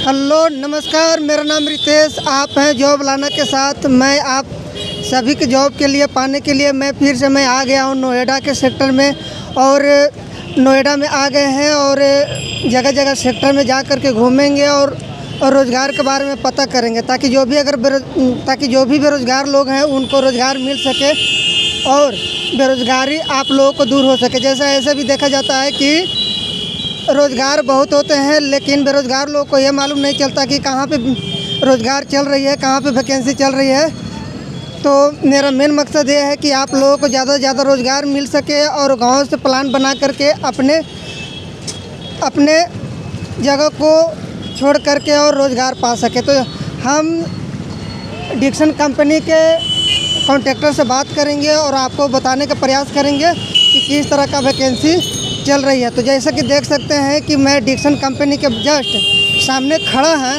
Hello नमस्कार, मेरा नाम रितेश, आप हैं जॉब लाना के साथ। मैं आप सभी के जॉब के लिए पाने के लिए मैं फिर से आ गया हूँ नोएडा के सेक्टर में। और नोएडा में आ गए हैं और जगह जगह सेक्टर में जा कर के घूमेंगे और रोज़गार के बारे में पता करेंगे, ताकि जो भी बेरोज़गार लोग हैं उनको रोज़गार मिल सके और बेरोज़गारी आप लोगों को दूर हो सके। जैसा ऐसे भी देखा जाता है कि रोज़गार बहुत होते हैं, लेकिन बेरोज़गार लोगों को ये मालूम नहीं चलता कि कहाँ पे रोज़गार चल रही है, कहाँ पे वैकेंसी चल रही है। तो मेरा मेन मकसद ये है कि आप लोगों को ज़्यादा से ज़्यादा रोज़गार मिल सके और गांव से प्लान बना करके अपने जगह को छोड़ करके और रोज़गार पा सके। तो हम डिक्सन कंपनी के कॉन्ट्रैक्टर से बात करेंगे और आपको बताने का प्रयास करेंगे कि किस तरह का वैकेंसी चल रही है। तो जैसा कि देख सकते हैं कि मैं डिक्सन कंपनी के जस्ट सामने खड़ा है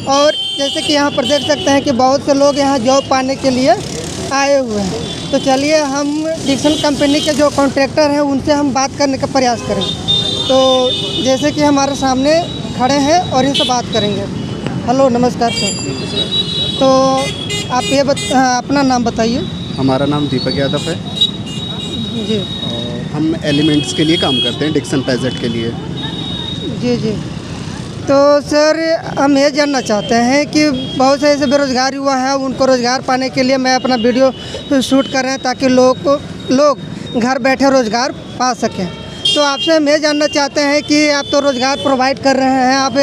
और जैसे कि यहाँ पर देख सकते हैं कि बहुत से लोग यहाँ जॉब पाने के लिए आए हुए हैं। तो चलिए हम डिक्सन कंपनी के जो कॉन्ट्रैक्टर हैं उनसे हम बात करने का प्रयास करेंगे। तो जैसे कि हमारे सामने खड़े हैं और इनसे बात करेंगे। हेलो नमस्कार सर। तो आप ये अपना नाम बताइए। हमारा नाम दीपक यादव है जी। और हम एलिमेंट्स के लिए काम करते हैं, डिक्सन पैजेट के लिए। जी। तो सर हम ये जानना चाहते हैं कि बहुत से ऐसे बेरोज़गार युवा हैं, उनको रोज़गार पाने के लिए मैं अपना वीडियो शूट कर रहे हैं ताकि लोग घर बैठे रोज़गार पा सकें। तो आपसे हम ये जानना चाहते हैं कि आप तो रोज़गार प्रोवाइड कर रहे हैं, आप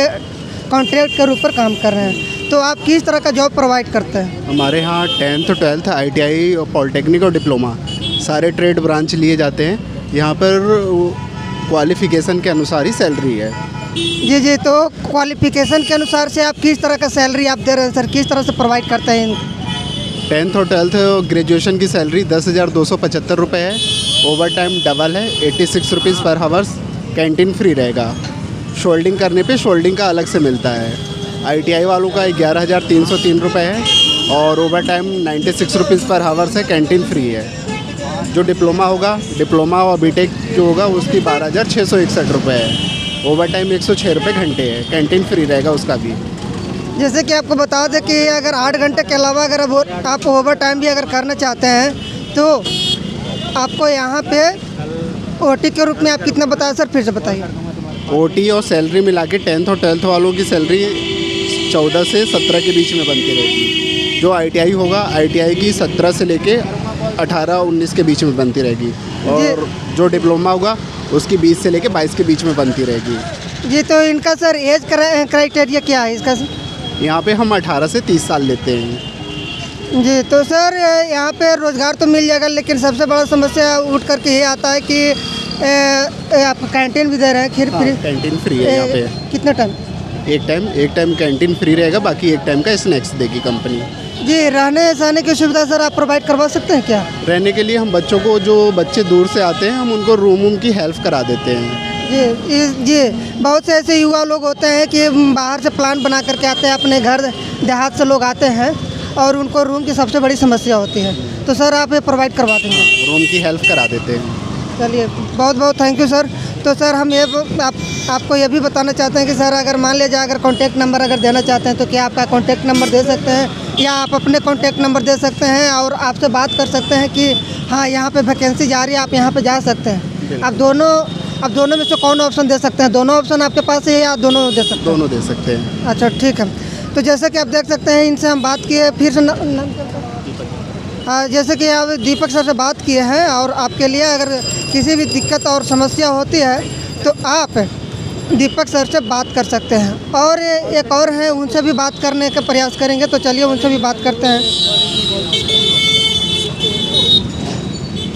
कॉन्ट्रैक्ट के ऊपर काम कर रहे हैं, तो आप किस तरह का जॉब प्रोवाइड करते हैं? हमारे यहाँ 10th 12th ITI और पॉलिटेक्निक और डिप्लोमा सारे ट्रेड ब्रांच लिए जाते हैं। यहाँ पर क्वालिफ़िकेशन के अनुसार ही सैलरी है। जी। तो क्वालिफ़िकेशन के अनुसार से आप किस तरह का सैलरी आप दे रहे हैं सर, किस तरह से प्रोवाइड करते हैं? 10th और 12th ग्रेजुएशन की सैलरी 10,275 रुपये है। ओवर टाइम डबल है, 86 रुपीज़ पर हावर्स। कैंटीन फ्री रहेगा। शोल्डिंग करने पे शोल्डिंग का अलग से मिलता है। ITI वालों का 11,303 रुपये है और ओवर टाइम 96 रुपीज़ पर हावर्स है। कैंटीन फ्री है। जो डिप्लोमा होगा, डिप्लोमा और बीटेक जो होगा उसकी 12,661 रुपये है। ओवर टाइम 106 रुपये घंटे है। कैंटीन फ्री रहेगा उसका भी। जैसे कि आपको बता दें कि अगर 8 घंटे के अलावा अगर आप ओवर टाइम भी अगर करना चाहते हैं तो आपको यहाँ पे OT के रूप में आप कितना बताएं सर, फिर से बताइए। OT और सैलरी मिला के 10th और 12th वालों की सैलरी 14 से 17 के बीच में बनती रहेगी। जो ITI होगा, ITI की 17 से लेके 18-19 के बीच में बनती रहेगी और जो डिप्लोमा होगा उसकी 20 से लेके 22 के बीच में बनती रहेगी। जी। तो इनका सर एज क्राइटेरिया क्या है इसका सर? यहाँ पे हम 18 से 30 साल लेते हैं। जी। तो सर यहाँ पे रोज़गार तो मिल जाएगा, लेकिन सबसे बड़ा समस्या उठ करके ये आता है कि आप कैंटीन भी दे रहे हैं खीर फ्री? कैंटीन फ्री है यहाँ पे। कितना टाइम? एक टाइम कैंटीन फ्री रहेगा, बाकी एक टाइम का स्नैक्स देगी कंपनी। जी। रहने सहने की सुविधा सर आप प्रोवाइड करवा सकते हैं क्या? रहने के लिए हम बच्चों को, जो बच्चे दूर से आते हैं, हम उनको रूम की हेल्प करा देते हैं। जी। बहुत से ऐसे युवा लोग होते हैं कि बाहर से प्लान बना करके आते हैं, अपने घर देहात से लोग आते हैं और उनको रूम की सबसे बड़ी समस्या होती है। तो सर आप ये प्रोवाइड करवा देंगे? रूम की हेल्प करा देते हैं। चलिए, बहुत बहुत थैंक यू सर। तो सर हम ये आपको ये भी बताना चाहते हैं कि सर अगर मान लीजिए अगर कॉन्टैक्ट नंबर अगर देना चाहते हैं तो क्या आपका कॉन्टैक्ट नंबर दे सकते हैं या आप अपने कॉन्टैक्ट नंबर दे सकते हैं और आपसे बात कर सकते हैं कि हाँ यहाँ पे वैकेंसी जा रही है, आप यहाँ पे जा सकते हैं। आप दोनों में से कौन ऑप्शन दे सकते हैं? दोनों ऑप्शन आपके पास है या दोनों दे सकते हैं? दोनों दे सकते हैं। अच्छा ठीक है। तो जैसे कि आप देख सकते हैं इनसे हम बात किए, फिर से जैसे कि आप दीपक सर से बात किए हैं और आपके लिए अगर किसी भी दिक्कत और समस्या होती है तो आप दीपक सर से बात कर सकते हैं। और एक और हैं, उनसे भी बात करने का प्रयास करेंगे। तो चलिए उनसे भी बात करते हैं।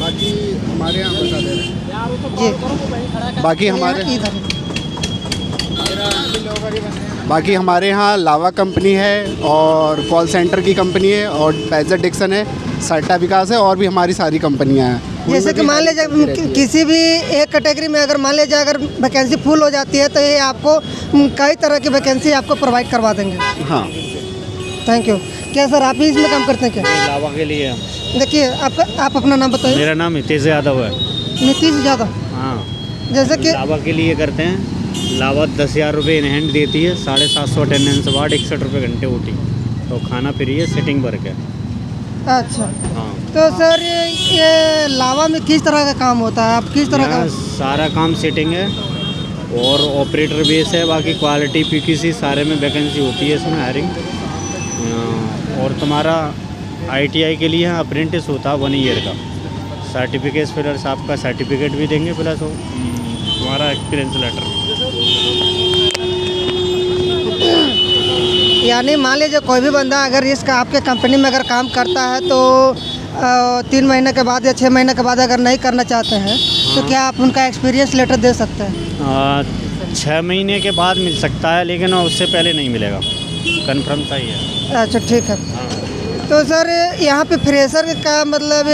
बाकी हमारे यहाँ बता दे रहे हैं जी। बाकी हमारे यहाँ लावा कंपनी है और कॉल सेंटर की कंपनी है और पैजेट डिक्सन है, सर्टा विकास है और भी हमारी सारी कंपनियाँ हैं। जैसे कि मान लीजिए किसी भी एक कैटेगरी में अगर मान लीजिए अगर वैकेंसी फुल हो जाती है तो ये आपको कई तरह की वैकेंसी आपको प्रोवाइड करवा देंगे। हाँ। Thank you. क्या सर आप ही इसमें काम करते हैं क्या? लावा के लिए। देखिए आप अपना नाम बताइए। मेरा नाम नीतीश यादव है। नीतीश यादव। हाँ। जैसे कि लावा के लिए करते हैं। लावा 10,000 रुपये इन हैंड देती है, 750 अटेंडेंस वार्ड, 61 रुपये घंटे ओटी। तो खाना फ्री है, सिटिंग वर्क है। अच्छा, हाँ, तो सर ये लावा में किस तरह का काम होता है? आप किस तरह का? यहाँ सारा काम सिटिंग है और ऑपरेटर बेस है। बाकी क्वालिटी पीक्यूसी सारे में वैकेंसी होती है इसमें हायरिंग। और तुम्हारा ITI के लिए यहाँ अप्रेंटिस होता है 1 ईयर का सर्टिफिकेट, प्लस आपका सर्टिफिकेट भी देंगे, प्लस तुम्हारा एक्सपीरियंस लेटर। यानी मान लीजिए कोई भी बंदा अगर इसका आपके कंपनी में अगर काम करता है तो 3 महीने के बाद या 6 महीने के बाद अगर नहीं करना चाहते हैं तो क्या आप उनका एक्सपीरियंस लेटर दे सकते हैं? 6 महीने के बाद मिल सकता है, लेकिन उससे पहले नहीं मिलेगा, कन्फर्म सही है। अच्छा, ठीक है। हाँ। तो सर यहाँ पे फ्रेशर का मतलब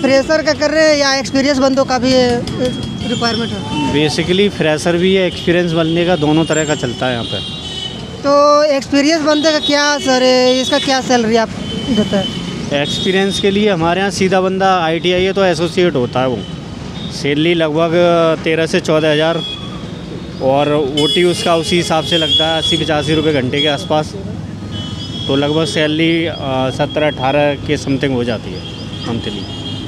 फ्रेशर का कर रहे हैं या एक्सपीरियंस बंदों का भी रिक्वायरमेंट है? बेसिकली फ्रेशर भी है, एक्सपीरियंस बनने का, दोनों तरह का चलता है यहाँ पे। तो एक्सपीरियंस बंदे का क्या सर, इसका क्या सैलरी आप देते हैं? एक्सपीरियंस के लिए हमारे यहाँ सीधा बंदा ITI है तो एसोसिएट होता है, वो सैलरी लगभग 13 से 14 हज़ार, और OT उसका उसी हिसाब से लगता है 80-85 रुपये घंटे के आसपास। तो लगभग सैलरी 17-18 के समथिंग हो जाती है मंथली।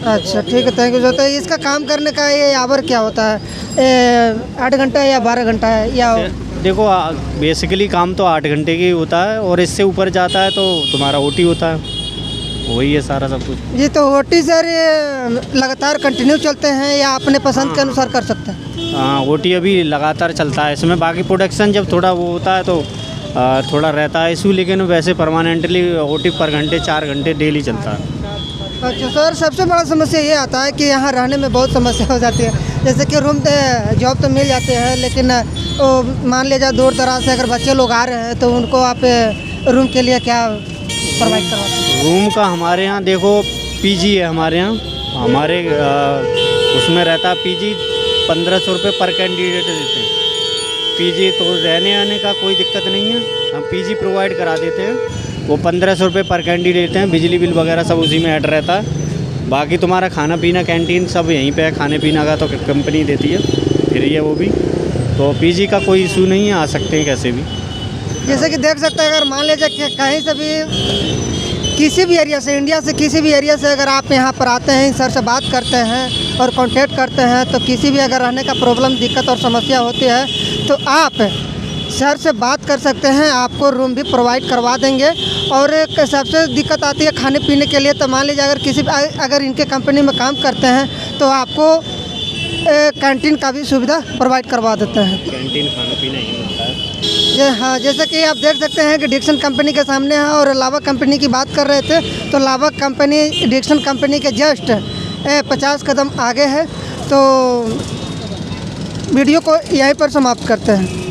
अच्छा, ठीक है, थैंक यू सर। तो इसका काम करने का ये आवर क्या होता है? 8 घंटा है या 12 घंटा है या? देखो बेसिकली काम तो 8 घंटे की होता है, और इससे ऊपर जाता है तो तुम्हारा OT होता है, वही है सारा सब कुछ। जी, तो OT सर ये लगातार कंटिन्यू चलते हैं या अपने पसंद के अनुसार कर सकते हैं? हाँ, OT अभी लगातार चलता है इसमें। बाकी प्रोडक्शन जब थोड़ा वो होता है तो थोड़ा रहता है इशू, लेकिन वैसे परमानेंटली OT पर घंटे 4 घंटे डेली चलता है। अच्छा सर, सबसे बड़ा समस्या ये आता है कि यहाँ रहने में बहुत समस्या हो जाती है। जैसे कि रूम जॉब तो मिल जाते हैं, लेकिन मान लीजिए दूर दराज से अगर बच्चे लोग आ रहे हैं तो उनको आप रूम के लिए क्या प्रोवाइड करवाते हैं? रूम का हमारे यहाँ देखो PG है हमारे यहाँ, हमारे उसमें रहता है PG 1500 रुपये पर कैंडिडेट देते हैं PG। तो रहने आने का कोई दिक्कत नहीं है, हम PG प्रोवाइड करा देते हैं। वो 1500 रुपये पर कैंडिडेट हैं, बिजली बिल वगैरह सब उसी में ऐड रहता है। बाकी तुम्हारा खाना पीना कैंटीन सब यहीं पे है, खाने पीना का तो कंपनी देती है, फ्री है वो भी। तो PG का कोई इशू नहीं है, आ सकते हैं कैसे भी। जैसे कि देख सकते हैं, अगर मान लीजिए कि कहीं से भी किसी भी एरिया से, इंडिया से किसी भी एरिया से अगर आप यहाँ पर आते हैं, सर से बात करते हैं और कांटेक्ट करते हैं, तो किसी भी अगर रहने का प्रॉब्लम, दिक्कत और समस्या होती है तो आप सर से बात कर सकते हैं, आपको रूम भी प्रोवाइड करवा देंगे। और एक सबसे दिक्कत आती है खाने पीने के लिए, तो मान लीजिए अगर इनके कंपनी में काम करते हैं तो आपको कैंटीन का भी सुविधा प्रोवाइड करवा देते हैं। कैंटीन खाना पीना ही मिलता है। हाँ, जैसे कि आप देख सकते हैं कि डिक्सन कंपनी के सामने है और लावा कंपनी की बात कर रहे थे, तो लावा कंपनी डिक्सन कंपनी के जस्ट 50 कदम आगे है। तो वीडियो को यहीं पर समाप्त करते हैं।